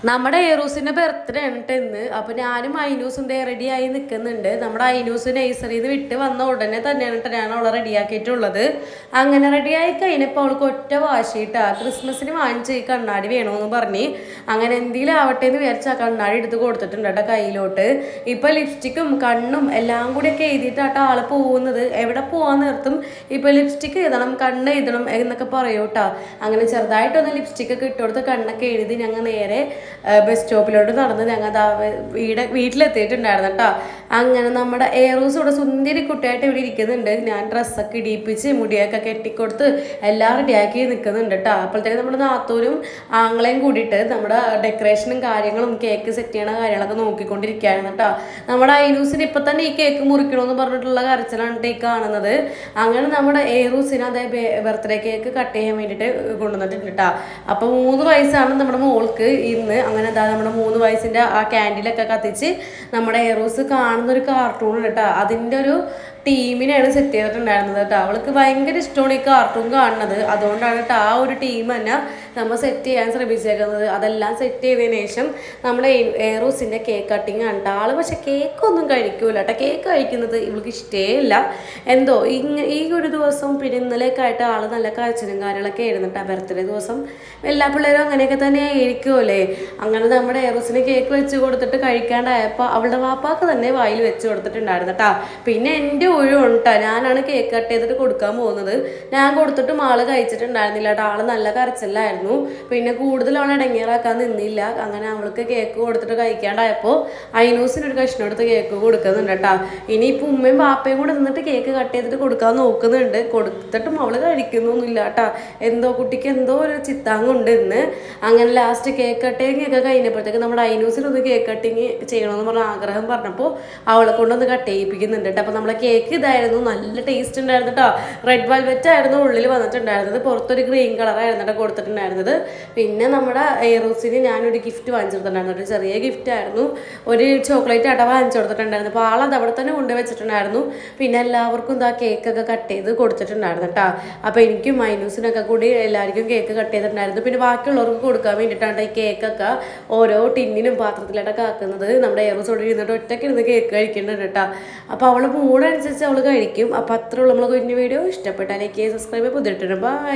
നമ്മുടെ ഏറൂസിന്റെ ബർത്ത്ഡേ ആണ് ഇന്ന്. അപ്പൊ ഞാനും ഐനൂസും റെഡിയായി നിൽക്കുന്നുണ്ട്. നമ്മുടെ ഐനൂസ് നഴ്സറിന്ന് വിട്ട് വന്ന ഉടനെ തന്നെയാണ് ഞാൻ അവളെ റെഡിയാക്കിയിട്ടുള്ളത്. അങ്ങനെ റെഡിയായി കഴിഞ്ഞപ്പോൾ അവൾക്ക് ഒറ്റ വാശിയിട്ടാ ക്രിസ്മസിന് വാങ്ങിച്ച ഈ കണ്ണാടി വേണമെന്ന് പറഞ്ഞ് അങ്ങനെ എന്തെങ്കിലും ആവട്ടെ എന്ന് വിചാരിച്ച ആ കണ്ണാടി എടുത്ത് കൊടുത്തിട്ടുണ്ട് കേട്ടോ കയ്യിലോട്ട്. ഇപ്പൊ ലിപ്സ്റ്റിക്കും കണ്ണും എല്ലാം കൂടി ഒക്കെ എഴുതിയിട്ടാട്ടോ ആള് പോകുന്നത്. എവിടെ പോവാൻ നിർത്തും ഇപ്പൊ ലിപ്സ്റ്റിക്ക് എഴുതണം കണ്ണ് എഴുതണം എന്നൊക്കെ പറയൂട്ടാ. അങ്ങനെ ചെറുതായിട്ടൊന്ന് ലിപ്സ്റ്റിക് ഒക്കെ ഇട്ടുകൊടുത്ത് കണ്ണൊക്കെ എഴുതി ഞങ്ങൾ നേരെ ബസ് സ്റ്റോപ്പിലോട്ട് നടന്ന് ഞങ്ങൾ വീട്ടിലെത്തിയിട്ടുണ്ടായിരുന്നു കേട്ടോ. അങ്ങനെ നമ്മുടെ ഏറൂസ് ഇവിടെ സുന്ദരി കുട്ടിയായിട്ട് ഇവിടെ ഇരിക്കുന്നുണ്ട്. ഞാൻ ഡ്രസ്സൊക്കെ ഇടിയിപ്പിച്ച് മുടിയൊക്കെ കെട്ടിക്കൊടുത്ത് എല്ലാം റെഡിയാക്കി നിൽക്കുന്നുണ്ട് കേട്ടോ. അപ്പോഴത്തേക്ക് നമ്മുടെ നാത്തൂരും ആങ്ങളെയും കൂടിയിട്ട് നമ്മുടെ ഡെക്കറേഷനും കാര്യങ്ങളും കേക്ക് സെറ്റ് ചെയ്യണ കാര്യങ്ങളൊക്കെ നോക്കിക്കൊണ്ടിരിക്കുകയായിരുന്നു കേട്ടോ. നമ്മുടെ ഐനൂസിന് ഇപ്പം തന്നെ ഈ കേക്ക് മുറിക്കണമെന്ന് പറഞ്ഞിട്ടുള്ള കരച്ചിലാണ് ഈ കാണുന്നത്. അങ്ങനെ നമ്മുടെ ഏറൂസിന് അതേ ബർത്ത്ഡേ കേക്ക് കട്ട് ചെയ്യാൻ വേണ്ടിയിട്ട് കൊണ്ടുവന്നിട്ടുണ്ട് കേട്ടോ. അപ്പോൾ 3 വയസ്സാണ് നമ്മുടെ മോൾക്ക് ഇന്ന്. അങ്ങനെ എന്താ നമ്മുടെ 3 വയസ്സിൻ്റെ ആ ക്യാൻഡിലൊക്കെ കത്തിച്ച് നമ്മുടെ ഏറൂസ് കാണുന്നൊരു കാർട്ടൂൺ കേട്ടോ. അതിൻ്റെ ഒരു ടീമിനെയാണ് സെറ്റ് ചെയ്തിട്ടുണ്ടായിരുന്നത് കേട്ടോ. അവൾക്ക് ഭയങ്കര ഇഷ്ടമാണ് ഈ കാർട്ടൂൺ കാണുന്നത്. അതുകൊണ്ടാണ് കേട്ടോ ആ ഒരു ടീം തന്നെ നമ്മൾ സെറ്റ് ചെയ്യാൻ ശ്രമിച്ചേക്കുന്നത്. അതെല്ലാം സെറ്റ് ചെയ്തതിന് ശേഷം നമ്മുടെ ഏറൂസിൻ്റെ കേക്ക് കട്ടിങ് ആണ് കേട്ടോ. ആൾ പക്ഷെ കേക്കൊന്നും കഴിക്കൂല കേട്ടോ. കേക്ക് കഴിക്കുന്നത് ഇവൾക്ക് ഇഷ്ടമേയില്ല. എന്തോ ഈ ഒരു ദിവസം പിന്നെ ഇന്നലെയൊക്കെ ആയിട്ട് ആൾ നല്ല കരച്ചിലും കാര്യങ്ങളൊക്കെ ആയിരുന്നു കേട്ടോ. ബർത്ത്ഡേ ദിവസം എല്ലാ പിള്ളേരും അങ്ങനെയൊക്കെ തന്നെ ആയിരിക്കുമല്ലേ. അങ്ങനെ നമ്മുടെ ഏറൂസിന് കേക്ക് വെച്ച് കൊടുത്തിട്ട് കഴിക്കാണ്ടായപ്പോൾ അവളുടെ വാപ്പാക്ക് തന്നെ വായിൽ വെച്ച് കൊടുത്തിട്ടുണ്ടായിരുന്നു കേട്ടോ. പിന്നെ എൻ്റെ ഒഴിവുണ്ടാ ഞാനാണ് കേക്ക് കട്ട് ചെയ്തിട്ട് കൊടുക്കാൻ പോകുന്നത്. ഞാൻ കൊടുത്തിട്ടും ആള് കഴിച്ചിട്ടുണ്ടായിരുന്നില്ല കേട്ടോ. ആള് നല്ല കരച്ചിലായിരുന്നു. പിന്നെ കൂടുതൽ അവളെ ഇടങ്ങേറാക്കാൻ നിന്നില്ല. അങ്ങനെ അവൾക്ക് കേക്ക് കൊടുത്തിട്ട് കഴിക്കാണ്ടായപ്പോൾ ഐനൂസിനൊരു കഷ്ണം എടുത്ത് കേക്ക് കൊടുക്കുന്നുണ്ട് കേട്ടോ. ഇനിയിപ്പോൾ ഉമ്മയും പാപ്പയും കൂടെ നിന്നിട്ട് കേക്ക് കട്ട് ചെയ്തിട്ട് കൊടുക്കാൻ നോക്കുന്നുണ്ട്. കൊടുത്തിട്ടും അവള് കഴിക്കുന്നൊന്നുമില്ല കേട്ടോ. എന്തോ കുട്ടിക്ക് എന്തോ ഒരു ചിത്താങ്ങുണ്ട് ഇന്ന്. അങ്ങനെ ലാസ്റ്റ് കേക്ക് കട്ടിങ് ഒക്കെ കഴിഞ്ഞപ്പോഴത്തേക്ക് നമ്മുടെ ഐനൂസിനൊന്ന് കേക്ക് കട്ടിങ് ചെയ്യണമെന്ന് പറഞ്ഞ ആഗ്രഹം പറഞ്ഞപ്പോൾ അവളെ കൊണ്ടൊന്ന് കട്ട് ചെയ്യിപ്പിക്കുന്നുണ്ട് കേട്ടോ. അപ്പോൾ നമ്മളെ കേക്ക് ഇതായിരുന്നു. നല്ല ടേസ്റ്റ് ഉണ്ടായിരുന്നു കേട്ടോ. റെഡ് വെൽവെറ്റ് ആയിരുന്നു ഉള്ളിൽ വന്നിട്ടുണ്ടായിരുന്നത്. പുറത്തൊരു ഗ്രീൻ കളറായിരുന്നു കേട്ടോ കൊടുത്തിട്ടുണ്ടായിരുന്നത്. പിന്നെ നമ്മുടെ ഏറൂസിന് ഞാനൊരു ഗിഫ്റ്റ് വാങ്ങിച്ചിട്ടുണ്ടായിരുന്നു. ഒരു ചെറിയ ഗിഫ്റ്റ് ആയിരുന്നു. ഒരു ചോക്ലേറ്റ് ആട്ട വാങ്ങിച്ചു കൊടുത്തിട്ടുണ്ടായിരുന്നു. അപ്പോൾ ആളത് അവിടെ തന്നെ കൊണ്ടുവച്ചിട്ടുണ്ടായിരുന്നു. പിന്നെ എല്ലാവർക്കും ഇതാ കേക്കൊക്കെ കട്ട് ചെയ്ത് കൊടുത്തിട്ടുണ്ടായിരുന്നു കേട്ടോ. അപ്പോൾ എനിക്കും മൈനൂസിനൊക്കെ കൂടി എല്ലാവർക്കും കേക്ക് കട്ട് ചെയ്തിട്ടുണ്ടായിരുന്നു. പിന്നെ ബാക്കിയുള്ളവർക്ക് കൊടുക്കാൻ വേണ്ടിയിട്ടാണ് ഈ കേക്കൊക്കെ ഓരോ ടിന്നിനും പാത്രത്തിലായിട്ടൊക്കെ ആക്കുന്നത്. നമ്മുടെ ഏറൂസോട് ഇരുന്നിട്ട് ഒറ്റയ്ക്ക് ഇരുന്ന് കേക്ക് കഴിക്കുന്നുണ്ട് കേട്ടോ. അപ്പോൾ അവൾ മൂടനുസരിച്ച് അവൾ കഴിക്കും. അപ്പോൾ അത്രയുള്ള നമ്മൾ കുഞ്ഞു വീഡിയോ ഇഷ്ടപ്പെട്ടാൽ ലൈക്ക് ചെയ്യുക, സബ്സ്ക്രൈബ് ചെയ്ത് പുതിയിട്ടുണ്ട്. ബൈ.